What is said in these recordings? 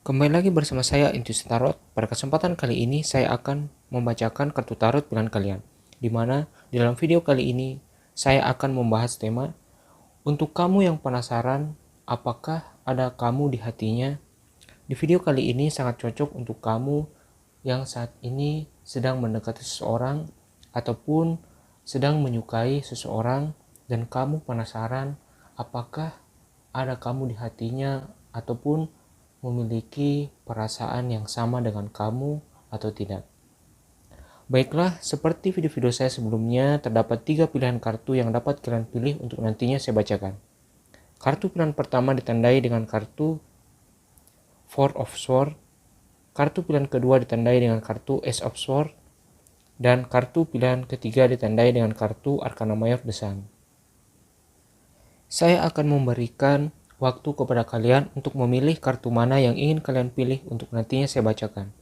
Kembali lagi bersama saya Intuisi Tarot. Pada kesempatan kali ini saya akan membacakan kartu tarot pilihan kalian. Di mana di dalam video kali ini saya akan membahas tema untuk kamu yang penasaran apakah ada kamu di hatinya. Di video kali ini sangat cocok untuk kamu yang saat ini sedang mendekati seseorang ataupun sedang menyukai seseorang dan kamu penasaran apakah ada kamu di hatinya ataupun memiliki perasaan yang sama dengan kamu atau tidak. Baiklah, seperti video-video saya sebelumnya, terdapat 3 pilihan kartu yang dapat kalian pilih untuk nantinya saya bacakan. Kartu pilihan pertama ditandai dengan kartu Four of Swords, kartu pilihan kedua ditandai dengan kartu Ace of Swords, dan kartu pilihan ketiga ditandai dengan kartu Arcana Major The Sun. Saya akan memberikan waktu kepada kalian untuk memilih kartu mana yang ingin kalian pilih untuk nantinya saya bacakan.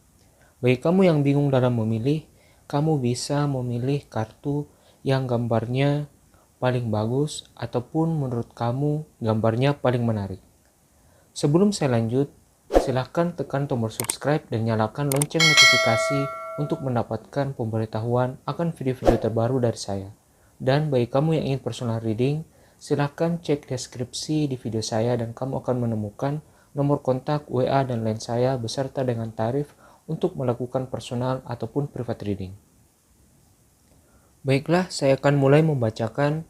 Bagi kamu yang bingung dalam memilih, kamu bisa memilih kartu yang gambarnya paling bagus ataupun menurut kamu gambarnya paling menarik. Sebelum saya lanjut, silahkan tekan tombol subscribe dan nyalakan lonceng notifikasi untuk mendapatkan pemberitahuan akan video-video terbaru dari saya. Dan bagi kamu yang ingin personal reading, silahkan cek deskripsi di video saya dan kamu akan menemukan nomor kontak, WA, dan lain saya beserta dengan tarif untuk melakukan personal ataupun private reading. Baiklah, saya akan mulai membacakan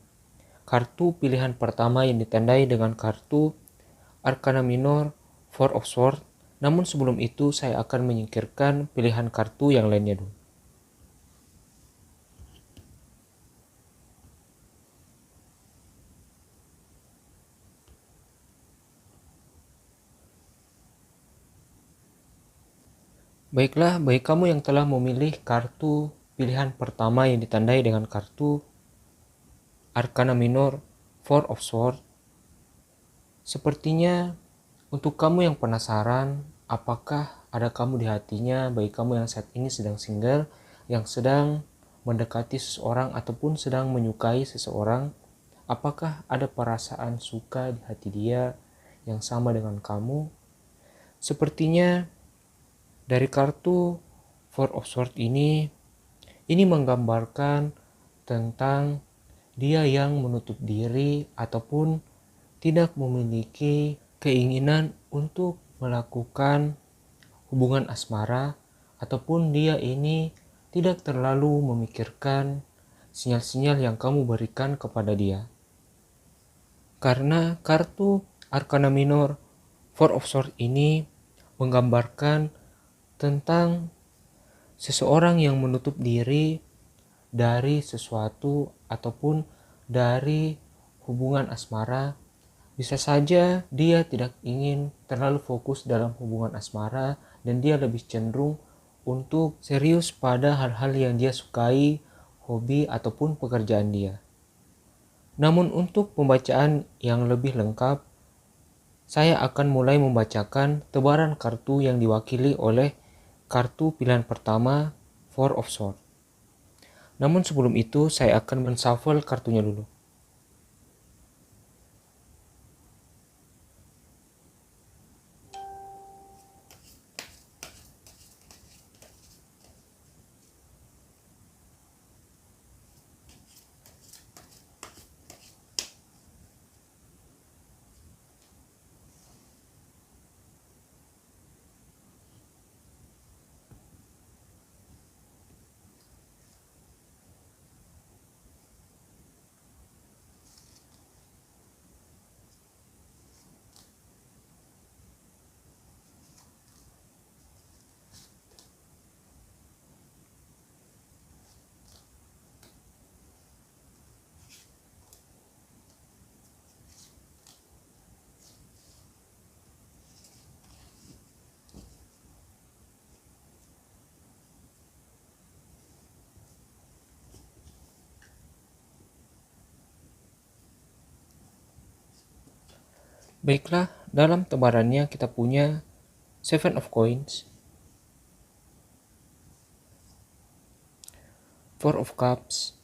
kartu pilihan pertama yang ditandai dengan kartu Arcana Minor Four of Swords. Namun sebelum itu saya akan menyingkirkan pilihan kartu yang lainnya dulu. Baiklah, bagi kamu yang telah memilih kartu pilihan pertama yang ditandai dengan kartu Arcana Minor Four of Swords, sepertinya untuk kamu yang penasaran apakah ada kamu di hatinya, bagi kamu yang saat ini sedang single, yang sedang mendekati seseorang ataupun sedang menyukai seseorang, apakah ada perasaan suka di hati dia yang sama dengan kamu? Sepertinya dari kartu Four of Swords ini menggambarkan tentang dia yang menutup diri ataupun tidak memiliki keinginan untuk melakukan hubungan asmara, ataupun dia ini tidak terlalu memikirkan sinyal-sinyal yang kamu berikan kepada dia. Karena kartu Arcana Minor Four of Swords ini menggambarkan tentang seseorang yang menutup diri dari sesuatu ataupun dari hubungan asmara. Bisa saja dia tidak ingin terlalu fokus dalam hubungan asmara dan dia lebih cenderung untuk serius pada hal-hal yang dia sukai, hobi ataupun pekerjaan dia. Namun untuk pembacaan yang lebih lengkap, saya akan mulai membacakan tebaran kartu yang diwakili oleh kartu pilihan pertama, Four of Swords. Namun sebelum itu saya akan men-shuffle kartunya dulu. Baiklah, dalam tebarannya kita punya Seven of Coins, Four of Cups,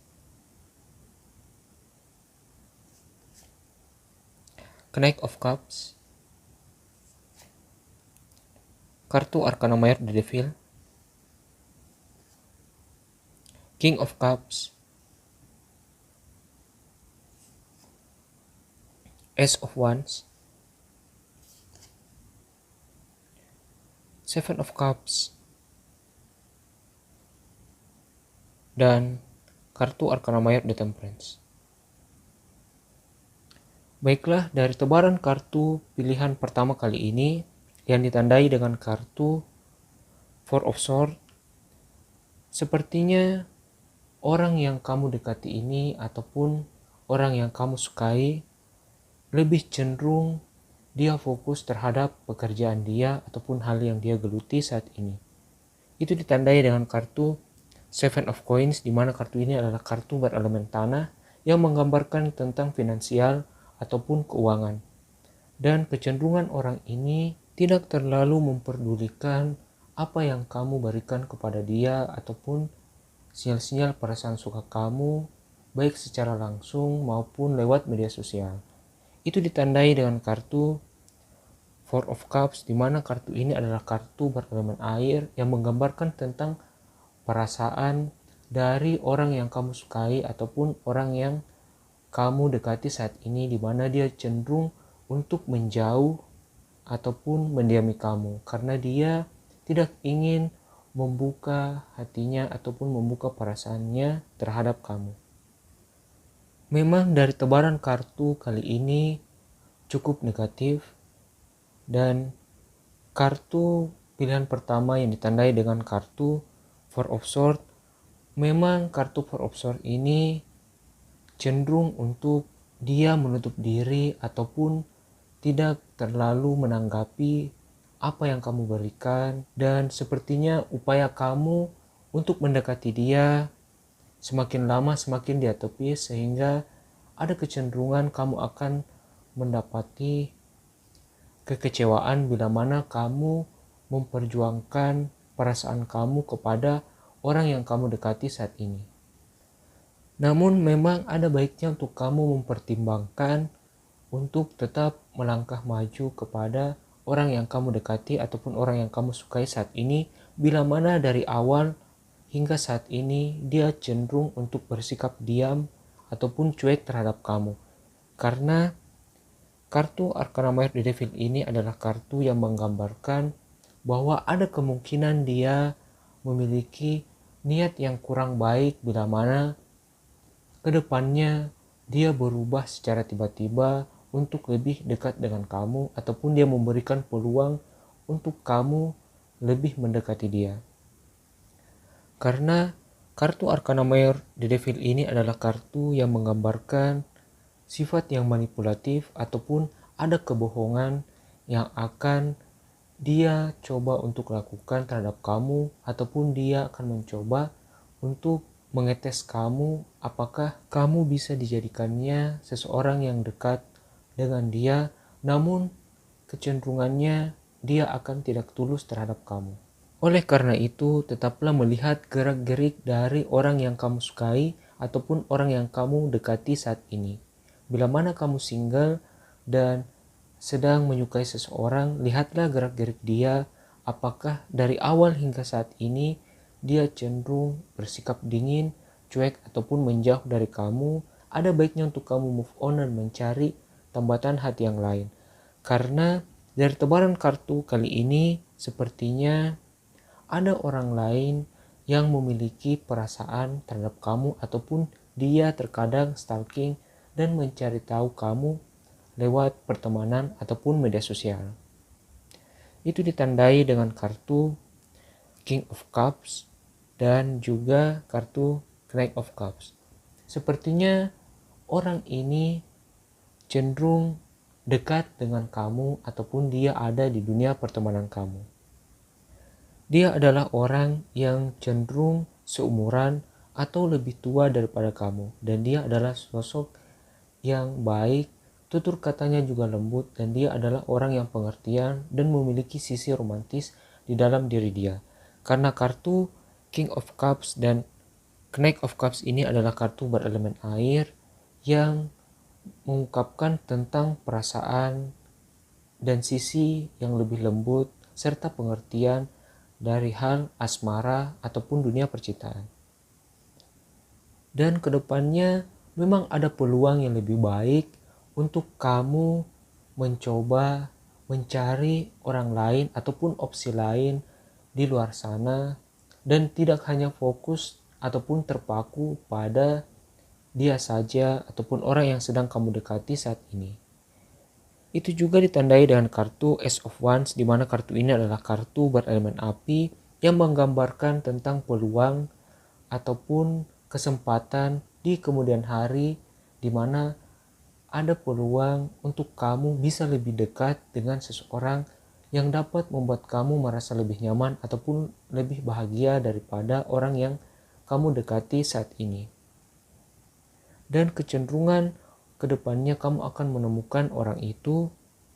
Knight of Cups, Kartu Arcana Mayor The Devil, King of Cups, Ace of Wands, Seven of Cups, dan kartu Arcana Mayor The Temperance. Baiklah, dari tebaran kartu pilihan pertama kali ini yang ditandai dengan kartu Four of Swords, sepertinya orang yang kamu dekati ini ataupun orang yang kamu sukai lebih cenderung dia fokus terhadap pekerjaan dia ataupun hal yang dia geluti saat ini. Itu ditandai dengan kartu Seven of Coins, di mana kartu ini adalah kartu berelemen tanah yang menggambarkan tentang finansial ataupun keuangan. Dan kecenderungan orang ini tidak terlalu memperdulikan apa yang kamu berikan kepada dia ataupun sinyal-sinyal perasaan suka kamu, baik secara langsung maupun lewat media sosial. Itu ditandai dengan kartu Four of Cups, di mana kartu ini adalah kartu berelemen air yang menggambarkan tentang perasaan dari orang yang kamu sukai ataupun orang yang kamu dekati saat ini, di mana dia cenderung untuk menjauh ataupun mendiami kamu karena dia tidak ingin membuka hatinya ataupun membuka perasaannya terhadap kamu. Memang dari tebaran kartu kali ini cukup negatif, dan kartu pilihan pertama yang ditandai dengan kartu Four of Swords, memang kartu Four of Swords ini cenderung untuk dia menutup diri ataupun tidak terlalu menanggapi apa yang kamu berikan, dan sepertinya upaya kamu untuk mendekati dia semakin lama semakin dia tepis, sehingga ada kecenderungan kamu akan mendapati kekecewaan bila mana kamu memperjuangkan perasaan kamu kepada orang yang kamu dekati saat ini. Namun memang ada baiknya untuk kamu mempertimbangkan untuk tetap melangkah maju kepada orang yang kamu dekati ataupun orang yang kamu sukai saat ini, bila mana dari awal hingga saat ini dia cenderung untuk bersikap diam ataupun cuek terhadap kamu. Karena kartu Arcana Mayor The Devil ini adalah kartu yang menggambarkan bahwa ada kemungkinan dia memiliki niat yang kurang baik bila mana kedepannya dia berubah secara tiba-tiba untuk lebih dekat dengan kamu ataupun dia memberikan peluang untuk kamu lebih mendekati dia. Karena kartu Arcana Mayor The Devil ini adalah kartu yang menggambarkan sifat yang manipulatif ataupun ada kebohongan yang akan dia coba untuk lakukan terhadap kamu, ataupun dia akan mencoba untuk mengetes kamu apakah kamu bisa dijadikannya seseorang yang dekat dengan dia, namun kecenderungannya dia akan tidak tulus terhadap kamu. Oleh karena itu, tetaplah melihat gerak-gerik dari orang yang kamu sukai ataupun orang yang kamu dekati saat ini. Bila mana kamu single dan sedang menyukai seseorang, lihatlah gerak-gerik dia, apakah dari awal hingga saat ini dia cenderung bersikap dingin, cuek, ataupun menjauh dari kamu. Ada baiknya untuk kamu move on dan mencari tambatan hati yang lain. Karena dari tebaran kartu kali ini sepertinya ada orang lain yang memiliki perasaan terhadap kamu, ataupun dia terkadang stalking dan mencari tahu kamu lewat pertemanan ataupun media sosial. Itu ditandai dengan kartu King of Cups dan juga kartu Knight of Cups. Sepertinya orang ini cenderung dekat dengan kamu ataupun dia ada di dunia pertemanan kamu. Dia adalah orang yang cenderung seumuran atau lebih tua daripada kamu, dan dia adalah sosok yang baik, tutur katanya juga lembut, dan dia adalah orang yang pengertian dan memiliki sisi romantis di dalam diri dia. Karena kartu King of Cups dan Knight of Cups ini adalah kartu berelemen air yang mengungkapkan tentang perasaan dan sisi yang lebih lembut serta pengertian dari hal asmara ataupun dunia percintaan. Dan kedepannya memang ada peluang yang lebih baik untuk kamu mencoba mencari orang lain ataupun opsi lain di luar sana dan tidak hanya fokus ataupun terpaku pada dia saja ataupun orang yang sedang kamu dekati saat ini. Itu juga ditandai dengan kartu Ace of Wands, di mana kartu ini adalah kartu berelemen api yang menggambarkan tentang peluang ataupun kesempatan di kemudian hari, di mana ada peluang untuk kamu bisa lebih dekat dengan seseorang yang dapat membuat kamu merasa lebih nyaman ataupun lebih bahagia daripada orang yang kamu dekati saat ini. Dan kecenderungan kedepannya kamu akan menemukan orang itu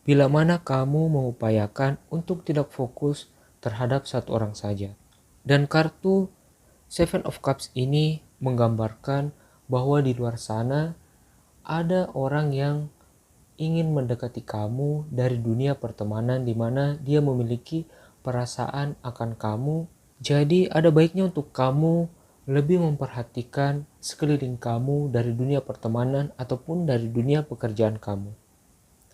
bila mana kamu mengupayakan untuk tidak fokus terhadap satu orang saja. Dan kartu Seven of Cups ini menggambarkan bahwa di luar sana ada orang yang ingin mendekati kamu dari dunia pertemanan, di mana dia memiliki perasaan akan kamu. Jadi ada baiknya untuk kamu lebih memperhatikan sekeliling kamu dari dunia pertemanan ataupun dari dunia pekerjaan kamu.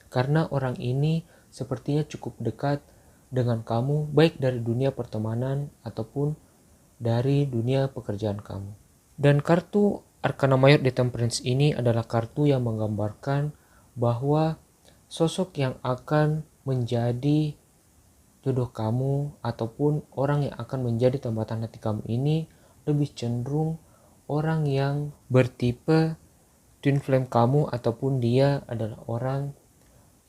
Karena orang ini sepertinya cukup dekat dengan kamu, baik dari dunia pertemanan ataupun dari dunia pekerjaan kamu. Dan kartu Arcana Mayor di Temperance ini adalah kartu yang menggambarkan bahwa sosok yang akan menjadi jodoh kamu ataupun orang yang akan menjadi tambatan hati kamu ini lebih cenderung orang yang bertipe twin flame kamu, ataupun dia adalah orang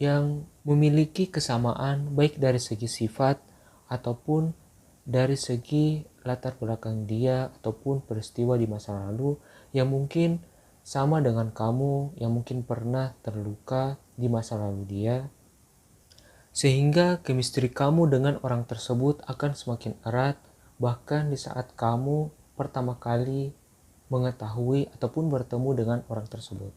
yang memiliki kesamaan baik dari segi sifat ataupun dari segi latar belakang dia ataupun peristiwa di masa lalu yang mungkin sama dengan kamu, yang mungkin pernah terluka di masa lalu dia, sehingga chemistry kamu dengan orang tersebut akan semakin erat bahkan di saat kamu pertama kali mengetahui ataupun bertemu dengan orang tersebut.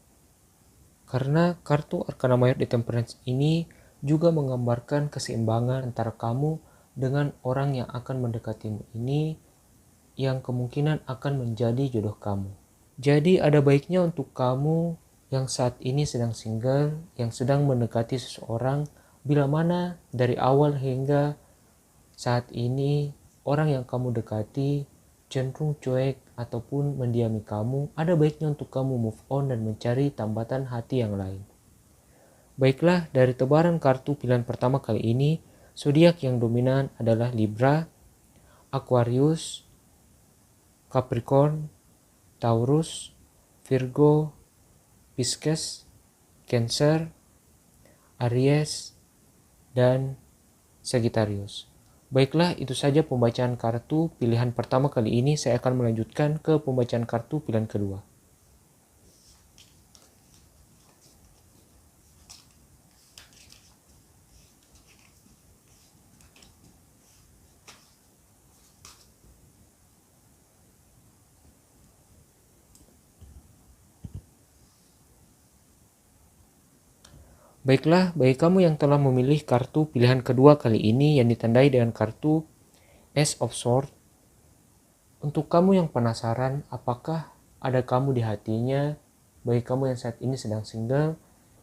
Karena kartu Arcana Mayor di Temperance ini juga menggambarkan keseimbangan antara kamu dengan orang yang akan mendekatimu ini, yang kemungkinan akan menjadi jodoh kamu. Jadi ada baiknya untuk kamu yang saat ini sedang single, yang sedang mendekati seseorang, bila mana dari awal hingga saat ini orang yang kamu dekati cenderung cuek ataupun mendiami kamu, ada baiknya untuk kamu move on dan mencari tambatan hati yang lain. Baiklah, dari tebaran kartu pilihan pertama kali ini, zodiak yang dominan adalah Libra, Aquarius, Capricorn, Taurus, Virgo, Pisces, Cancer, Aries, dan Sagittarius. Baiklah, itu saja pembacaan kartu pilihan pertama kali ini. Saya akan melanjutkan ke pembacaan kartu pilihan kedua. Baiklah, bagi kamu yang telah memilih kartu pilihan kedua kali ini yang ditandai dengan kartu Ace of Swords, untuk kamu yang penasaran apakah ada kamu di hatinya, bagi kamu yang saat ini sedang single,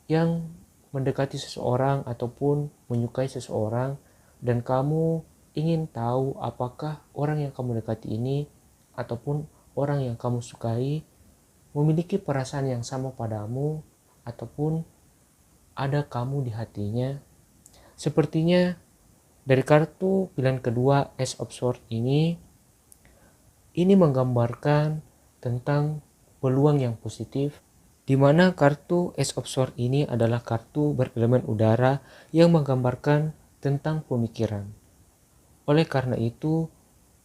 yang mendekati seseorang ataupun menyukai seseorang, dan kamu ingin tahu apakah orang yang kamu dekati ini ataupun orang yang kamu sukai memiliki perasaan yang sama padamu ataupun ada kamu di hatinya. Sepertinya dari kartu pilihan kedua Ace of Swords ini menggambarkan tentang peluang yang positif, di mana kartu Ace of Swords ini adalah kartu berelemen udara yang menggambarkan tentang pemikiran. Oleh karena itu,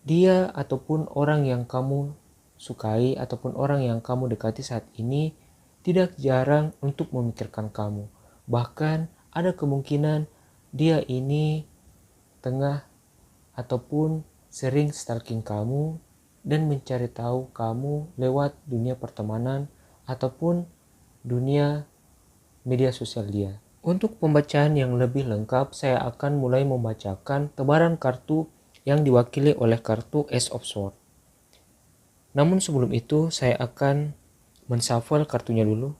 dia ataupun orang yang kamu sukai ataupun orang yang kamu dekati saat ini tidak jarang untuk memikirkan kamu. Bahkan ada kemungkinan dia ini tengah ataupun sering stalking kamu dan mencari tahu kamu lewat dunia pertemanan ataupun dunia media sosial dia. Untuk pembacaan yang lebih lengkap, saya akan mulai membacakan tebaran kartu yang diwakili oleh kartu Ace of Swords. Namun sebelum itu, saya akan menshuffle kartunya dulu.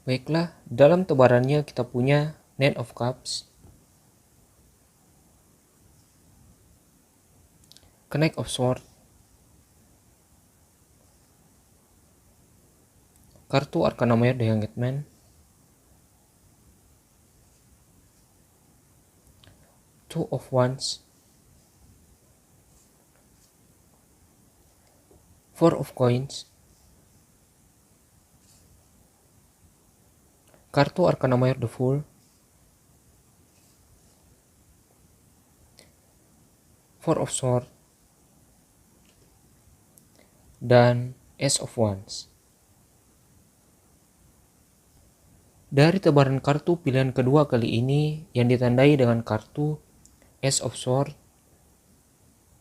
Baiklah, dalam tebarannya kita punya Knight of Cups, Knight of Swords, kartu Arcana Mayor The Hanged Man, Two of Wands, Four of Coins, kartu Arcana Mayor The Fool, Four of Swords, dan Ace of Wands. Dari tebaran kartu pilihan kedua kali ini yang ditandai dengan kartu Ace of Swords,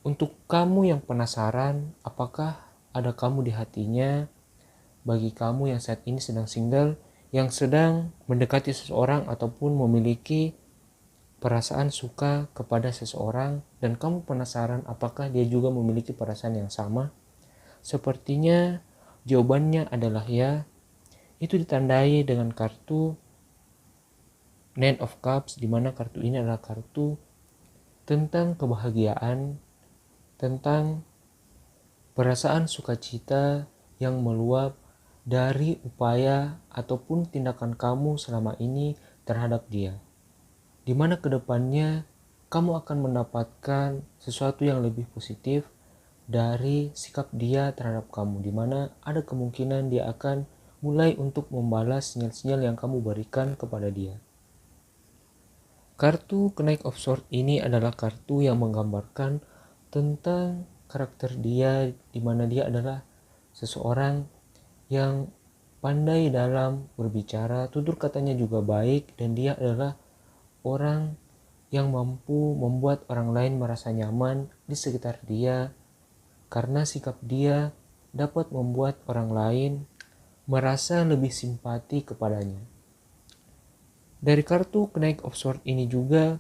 untuk kamu yang penasaran apakah ada kamu di hatinya, bagi kamu yang saat ini sedang single, yang sedang mendekati seseorang ataupun memiliki perasaan suka kepada seseorang, dan kamu penasaran apakah dia juga memiliki perasaan yang sama, sepertinya jawabannya adalah ya. Itu ditandai dengan kartu Nine of Cups, di mana kartu ini adalah kartu tentang kebahagiaan, tentang perasaan sukacita yang meluap dari upaya ataupun tindakan kamu selama ini terhadap dia, di mana kedepannya kamu akan mendapatkan sesuatu yang lebih positif dari sikap dia terhadap kamu, di mana ada kemungkinan dia akan mulai untuk membalas sinyal-sinyal yang kamu berikan kepada dia. Kartu Knight of Swords ini adalah kartu yang menggambarkan tentang karakter dia, di mana dia adalah seseorang yang pandai dalam berbicara, tutur katanya juga baik, dan dia adalah orang yang mampu membuat orang lain merasa nyaman di sekitar dia, karena sikap dia dapat membuat orang lain merasa lebih simpati kepadanya. Dari kartu Knight of Swords ini juga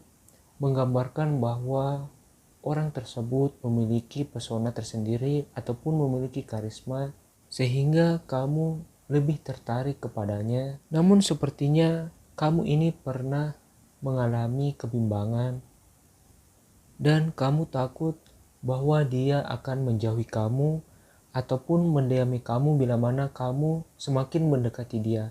menggambarkan bahwa orang tersebut memiliki pesona tersendiri ataupun memiliki karisma sehingga kamu lebih tertarik kepadanya. Namun sepertinya kamu ini pernah mengalami kebimbangan dan kamu takut bahwa dia akan menjauhi kamu ataupun mendiami kamu bila mana kamu semakin mendekati dia.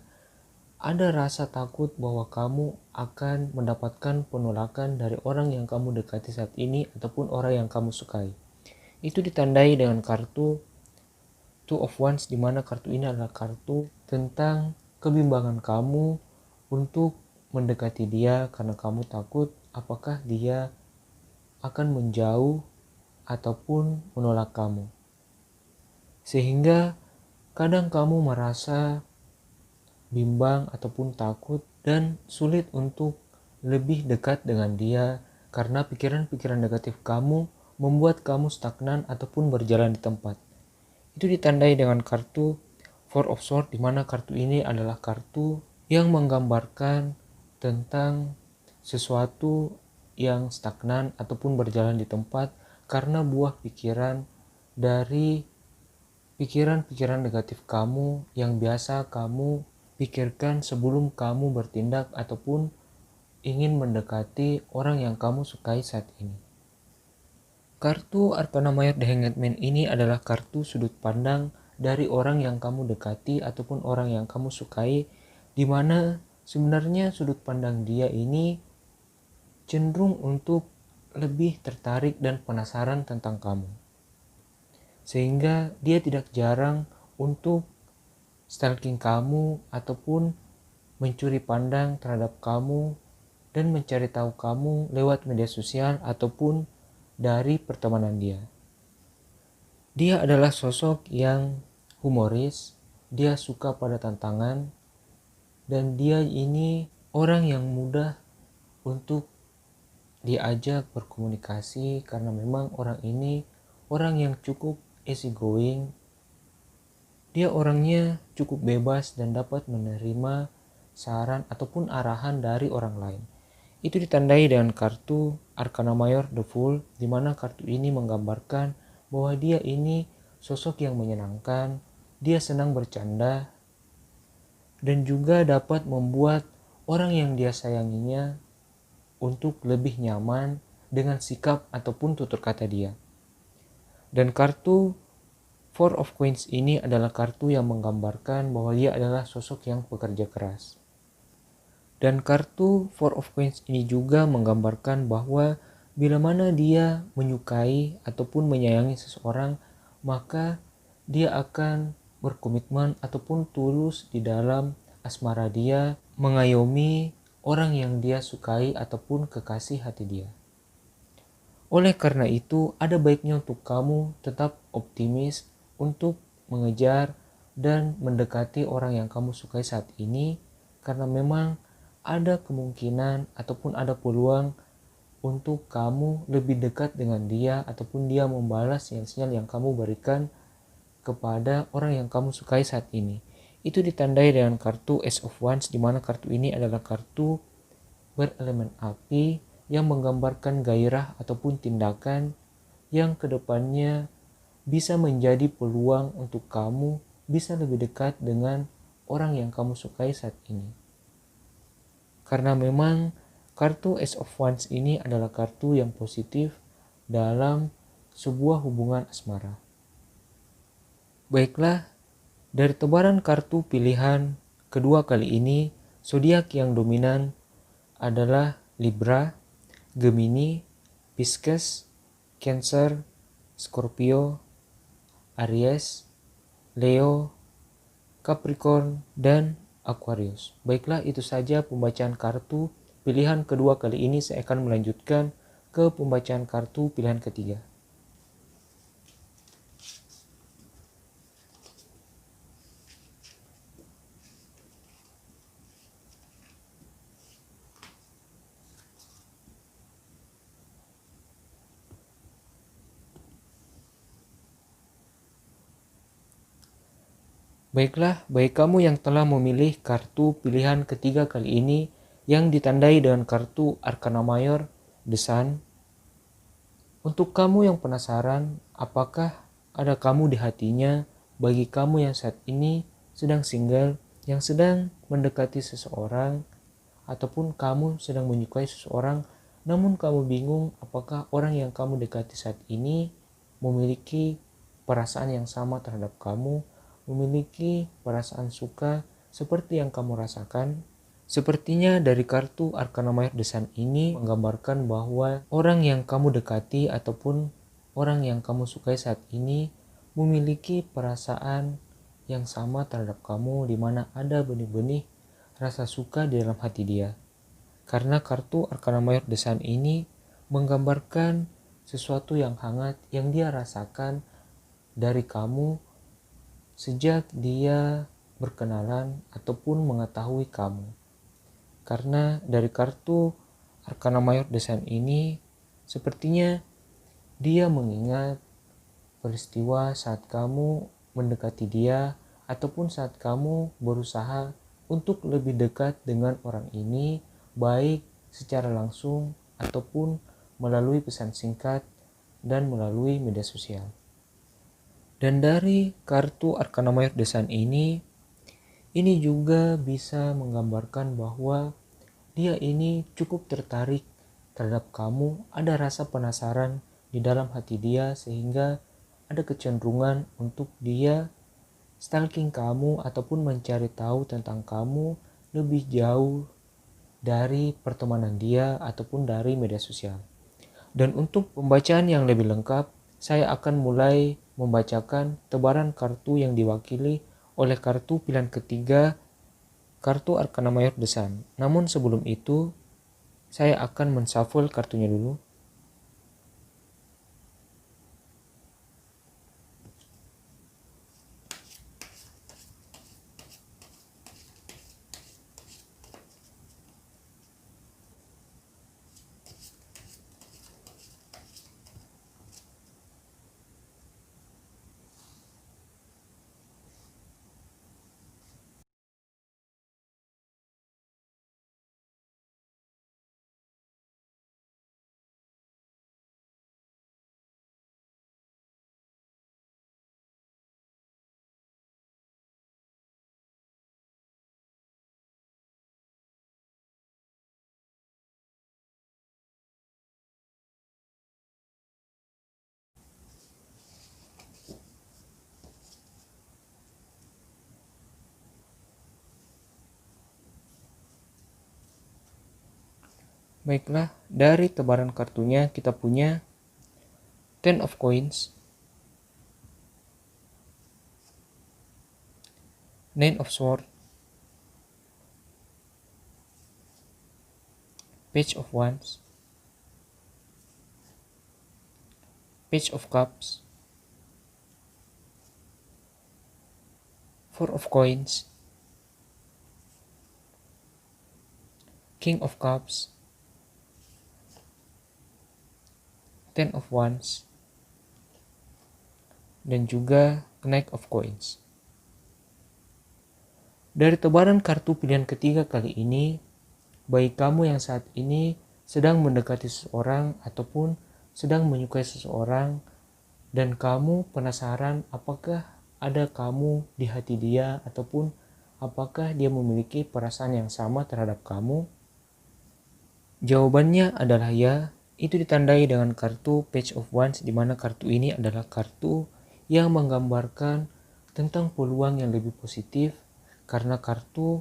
Ada rasa takut bahwa kamu akan mendapatkan penolakan dari orang yang kamu dekati saat ini ataupun orang yang kamu sukai. Itu ditandai dengan kartu Two of Wands, di mana kartu ini adalah kartu tentang kebimbangan kamu untuk mendekati dia karena kamu takut apakah dia akan menjauh ataupun menolak kamu. Sehingga kadang kamu merasa bimbang ataupun takut dan sulit untuk lebih dekat dengan dia karena pikiran-pikiran negatif kamu membuat kamu stagnan ataupun berjalan di tempat. Itu ditandai dengan kartu Four of Swords, di mana kartu ini adalah kartu yang menggambarkan tentang sesuatu yang stagnan ataupun berjalan di tempat karena buah pikiran dari pikiran-pikiran negatif kamu yang biasa kamu pikirkan sebelum kamu bertindak ataupun ingin mendekati orang yang kamu sukai saat ini. Kartu Arcana Mayor The Hanged Man ini adalah kartu sudut pandang dari orang yang kamu dekati ataupun orang yang kamu sukai, di mana sebenarnya sudut pandang dia ini cenderung untuk lebih tertarik dan penasaran tentang kamu. Sehingga dia tidak jarang untuk stalking kamu ataupun mencuri pandang terhadap kamu dan mencari tahu kamu lewat media sosial ataupun dari pertemanan dia. Dia adalah sosok yang humoris, dia suka pada tantangan, dan dia ini orang yang mudah untuk diajak berkomunikasi karena memang orang ini orang yang cukup easy going. Dia orangnya cukup bebas dan dapat menerima saran ataupun arahan dari orang lain. Itu ditandai dengan kartu Arcana Mayor The Fool, di mana kartu ini menggambarkan bahwa dia ini sosok yang menyenangkan, dia senang bercanda, dan juga dapat membuat orang yang dia sayanginya untuk lebih nyaman dengan sikap ataupun tutur kata dia. Dan kartu Four of Coins ini adalah kartu yang menggambarkan bahwa dia adalah sosok yang pekerja keras. Dan kartu Four of Coins ini juga menggambarkan bahwa bila mana dia menyukai ataupun menyayangi seseorang, maka dia akan berkomitmen ataupun tulus di dalam asmara dia, mengayomi orang yang dia sukai ataupun kekasih hati dia. Oleh karena itu, ada baiknya untuk kamu tetap optimis untuk mengejar dan mendekati orang yang kamu sukai saat ini, karena memang ada kemungkinan ataupun ada peluang untuk kamu lebih dekat dengan dia ataupun dia membalas sinyal-sinyal yang kamu berikan kepada orang yang kamu sukai saat ini. Itu ditandai dengan kartu Ace of Wands, di mana kartu ini adalah kartu berelemen api yang menggambarkan gairah ataupun tindakan yang kedepannya bisa menjadi peluang untuk kamu bisa lebih dekat dengan orang yang kamu sukai saat ini. Karena memang kartu Ace of Wands ini adalah kartu yang positif dalam sebuah hubungan asmara. Baiklah, dari tebaran kartu pilihan kedua kali ini, zodiak yang dominan adalah Libra, Gemini, Pisces, Cancer, Scorpio, Aries, Leo, Capricorn, dan Aquarius. Baiklah, itu saja pembacaan kartu pilihan kedua kali ini. Saya akan melanjutkan ke pembacaan kartu pilihan ketiga. Baiklah, bagi kamu yang telah memilih kartu pilihan ketiga kali ini yang ditandai dengan kartu Arcana Mayor The Sun. Untuk kamu yang penasaran, apakah ada kamu di hatinya bagi kamu yang saat ini sedang single, yang sedang mendekati seseorang, ataupun kamu sedang menyukai seseorang, namun kamu bingung apakah orang yang kamu dekati saat ini memiliki perasaan yang sama terhadap kamu, memiliki perasaan suka seperti yang kamu rasakan. Sepertinya dari kartu Arcana Mayor The Sun ini menggambarkan bahwa orang yang kamu dekati ataupun orang yang kamu sukai saat ini memiliki perasaan yang sama terhadap kamu, di mana ada benih-benih rasa suka di dalam hati dia. Karena kartu Arcana Mayor The Sun ini menggambarkan sesuatu yang hangat yang dia rasakan dari kamu sejak dia berkenalan ataupun mengetahui kamu. Karena dari kartu Arcana Mayor The Sun ini sepertinya dia mengingat peristiwa saat kamu mendekati dia ataupun saat kamu berusaha untuk lebih dekat dengan orang ini, baik secara langsung ataupun melalui pesan singkat dan melalui media sosial. Dan dari kartu Arcana Mayor The Sun ini juga bisa menggambarkan bahwa dia ini cukup tertarik terhadap kamu, ada rasa penasaran di dalam hati dia sehingga ada kecenderungan untuk dia stalking kamu ataupun mencari tahu tentang kamu lebih jauh dari pertemanan dia ataupun dari media sosial. Dan untuk pembacaan yang lebih lengkap, saya akan mulai membacakan tebaran kartu yang diwakili oleh kartu pilihan ketiga, kartu Arkana Mayor The Sun. Namun sebelum itu, saya akan menshuffle kartunya dulu. Baiklah, dari tebaran kartunya kita punya Ten of Coins, Nine of Swords, Page of Wands, Page of Cups, Four of Coins, King of Cups, Ten of Wands, dan juga Knight of Coins. Dari tebaran kartu pilihan ketiga kali ini, bagi kamu yang saat ini sedang mendekati seseorang ataupun sedang menyukai seseorang dan kamu penasaran apakah ada kamu di hati dia ataupun apakah dia memiliki perasaan yang sama terhadap kamu, jawabannya adalah ya. Itu ditandai dengan kartu Page of Wands, di mana kartu ini adalah kartu yang menggambarkan tentang peluang yang lebih positif, karena kartu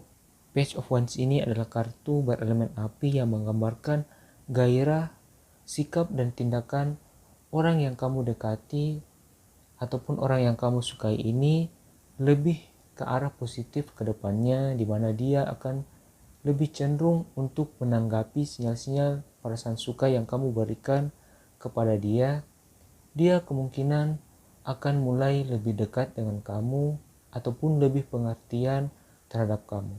Page of Wands ini adalah kartu berelemen api yang menggambarkan gairah, sikap dan tindakan orang yang kamu dekati ataupun orang yang kamu sukai ini lebih ke arah positif ke depannya, di mana dia akan lebih cenderung untuk menanggapi sinyal-sinyal perasaan suka yang kamu berikan kepada dia. Dia kemungkinan akan mulai lebih dekat dengan kamu ataupun lebih pengertian terhadap kamu.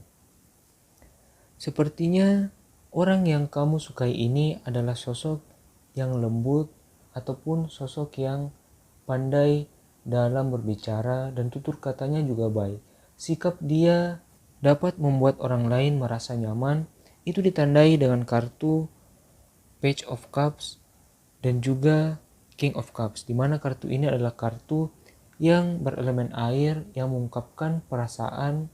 Sepertinya orang yang kamu sukai ini adalah sosok yang lembut ataupun sosok yang pandai dalam berbicara dan tutur katanya juga baik. Sikap dia dapat membuat orang lain merasa nyaman. Itu ditandai dengan kartu Page of Cups dan juga King of Cups, di mana kartu ini adalah kartu yang berelemen air yang mengungkapkan perasaan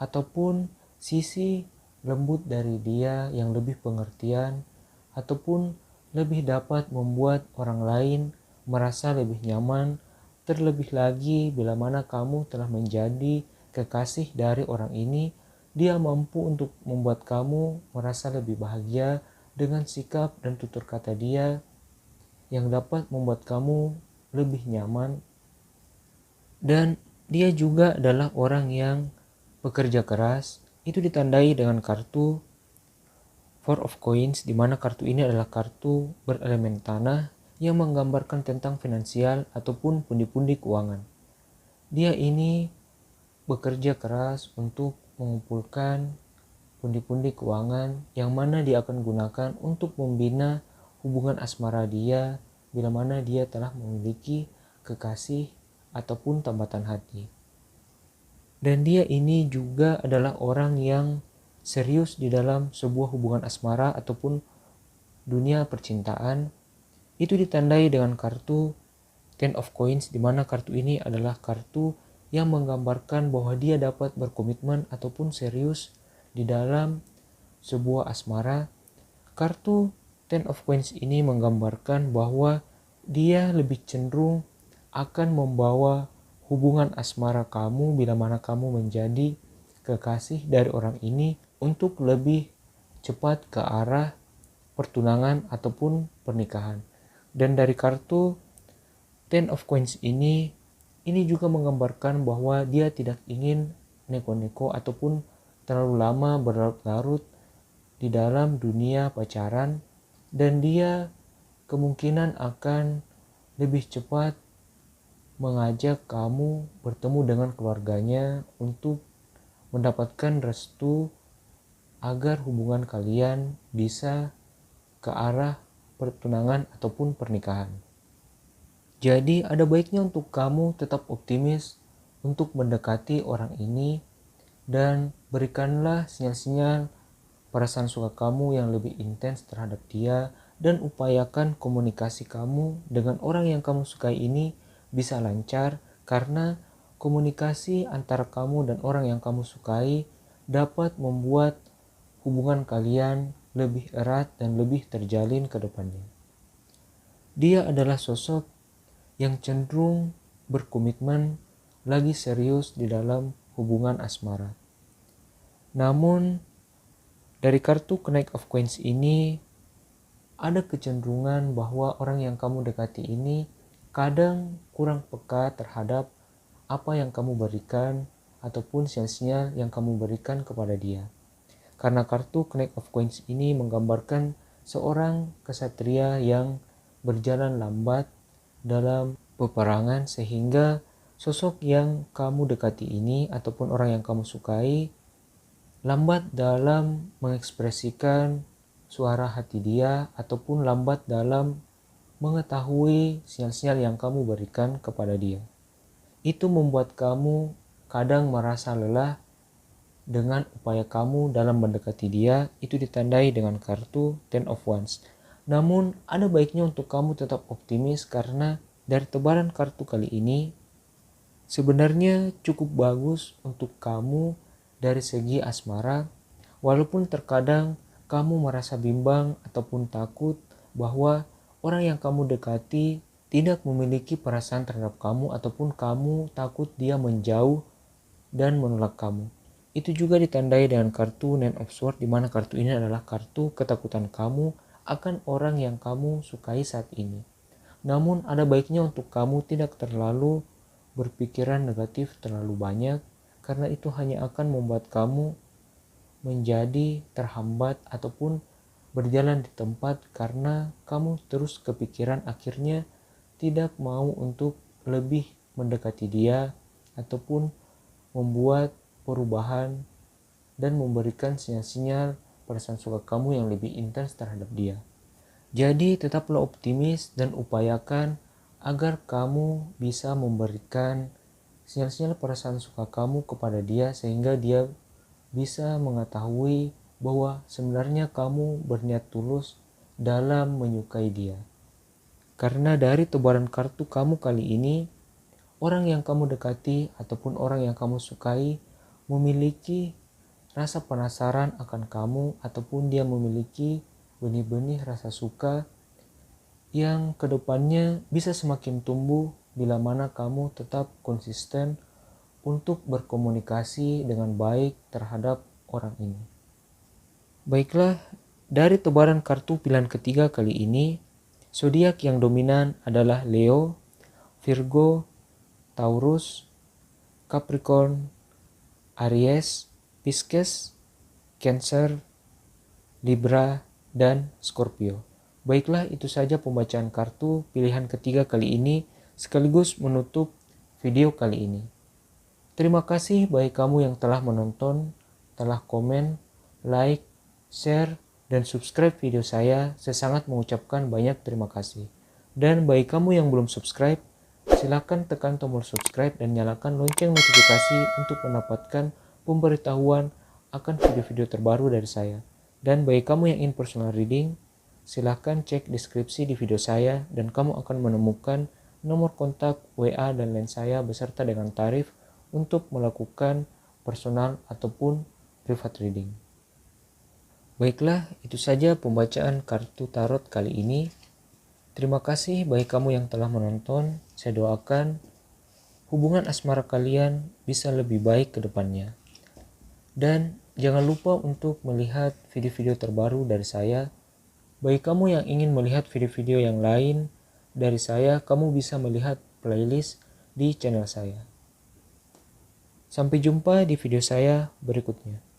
ataupun sisi lembut dari dia yang lebih pengertian ataupun lebih dapat membuat orang lain merasa lebih nyaman, terlebih lagi bila mana kamu telah menjadi kekasih dari orang ini. Dia mampu untuk membuat kamu merasa lebih bahagia dengan sikap dan tutur kata dia yang dapat membuat kamu lebih nyaman. Dan dia juga adalah orang yang bekerja keras. Itu ditandai dengan kartu Four of Coins, di mana kartu ini adalah kartu berelemen tanah yang menggambarkan tentang finansial ataupun pundi-pundi keuangan. Dia ini bekerja keras untuk mengumpulkan pundi-pundi keuangan yang mana dia akan gunakan untuk membina hubungan asmara dia bila mana dia telah memiliki kekasih ataupun tambatan hati. Dan dia ini juga adalah orang yang serius di dalam sebuah hubungan asmara ataupun dunia percintaan. Itu ditandai dengan kartu Ten of Coins, di mana kartu ini adalah kartu yang menggambarkan bahwa dia dapat berkomitmen ataupun serius di dalam sebuah asmara, kartu Ten of Coins ini menggambarkan bahwa dia lebih cenderung akan membawa hubungan asmara kamu bila mana kamu menjadi kekasih dari orang ini untuk lebih cepat ke arah pertunangan ataupun pernikahan. Dan dari kartu Ten of Coins ini juga menggambarkan bahwa dia tidak ingin neko-neko ataupun terlalu lama berlarut-larut di dalam dunia pacaran, dan dia kemungkinan akan lebih cepat mengajak kamu bertemu dengan keluarganya untuk mendapatkan restu agar hubungan kalian bisa ke arah pertunangan ataupun pernikahan. Jadi ada baiknya untuk kamu tetap optimis untuk mendekati orang ini dan berikanlah sinyal-sinyal perasaan suka kamu yang lebih intens terhadap dia, dan upayakan komunikasi kamu dengan orang yang kamu sukai ini bisa lancar, karena komunikasi antara kamu dan orang yang kamu sukai dapat membuat hubungan kalian lebih erat dan lebih terjalin ke depannya. Dia adalah sosok yang cenderung berkomitmen lagi serius di dalam hubungan asmara. Namun dari kartu Knight of Coins ini ada kecenderungan bahwa orang yang kamu dekati ini kadang kurang peka terhadap apa yang kamu berikan ataupun sinyal-sinyal yang kamu berikan kepada dia. Karena kartu Knight of Coins ini menggambarkan seorang kesatria yang berjalan lambat dalam peperangan, sehingga sosok yang kamu dekati ini ataupun orang yang kamu sukai lambat dalam mengekspresikan suara hati dia ataupun lambat dalam mengetahui sinyal-sinyal yang kamu berikan kepada dia. Itu membuat kamu kadang merasa lelah dengan upaya kamu dalam mendekati dia. Itu ditandai dengan kartu Ten of Wands. Namun ada baiknya untuk kamu tetap optimis, karena dari tebaran kartu kali ini sebenarnya cukup bagus untuk kamu dari segi asmara, walaupun terkadang kamu merasa bimbang ataupun takut bahwa orang yang kamu dekati tidak memiliki perasaan terhadap kamu ataupun kamu takut dia menjauh dan menolak kamu. Itu juga ditandai dengan kartu Nine of Swords, di mana kartu ini adalah kartu ketakutan kamu akan orang yang kamu sukai saat ini. Namun ada baiknya untuk kamu tidak terlalu berpikiran negatif terlalu banyak, karena itu hanya akan membuat kamu menjadi terhambat ataupun berjalan di tempat, karena kamu terus kepikiran akhirnya tidak mau untuk lebih mendekati dia ataupun membuat perubahan dan memberikan sinyal-sinyal perasaan suka kamu yang lebih intens terhadap dia. Jadi tetaplah optimis dan upayakan agar kamu bisa memberikan sinyal-sinyal perasaan suka kamu kepada dia, sehingga dia bisa mengetahui bahwa sebenarnya kamu berniat tulus dalam menyukai dia. Karena dari tebaran kartu kamu kali ini, orang yang kamu dekati ataupun orang yang kamu sukai memiliki rasa penasaran akan kamu, ataupun dia memiliki benih-benih rasa suka yang kedepannya bisa semakin tumbuh bila mana kamu tetap konsisten untuk berkomunikasi dengan baik terhadap orang ini. Baiklah, dari tebaran kartu pilihan ketiga kali ini, zodiak yang dominan adalah Leo, Virgo, Taurus, Capricorn, Aries, Pisces, Cancer, Libra, dan Scorpio. Baiklah, itu saja pembacaan kartu pilihan ketiga kali ini, sekaligus menutup video kali ini. Terima kasih bagi kamu yang telah menonton, telah komen, like, share, dan subscribe video saya. Saya sangat mengucapkan banyak terima kasih. Dan bagi kamu yang belum subscribe, silakan tekan tombol subscribe dan nyalakan lonceng notifikasi untuk mendapatkan pemberitahuan akan video-video terbaru dari saya. Dan bagi kamu yang ingin personal reading, silakan cek deskripsi di video saya dan kamu akan menemukan nomor kontak, WA, dan lain saya beserta dengan tarif untuk melakukan personal ataupun private reading. Baiklah, itu saja pembacaan kartu tarot kali ini. Terima kasih bagi kamu yang telah menonton. Saya doakan hubungan asmara kalian bisa lebih baik ke depannya. Dan jangan lupa untuk melihat video-video terbaru dari saya. Bagi kamu yang ingin melihat video-video yang lain dari saya, kamu bisa melihat playlist di channel saya. Sampai jumpa di video saya berikutnya.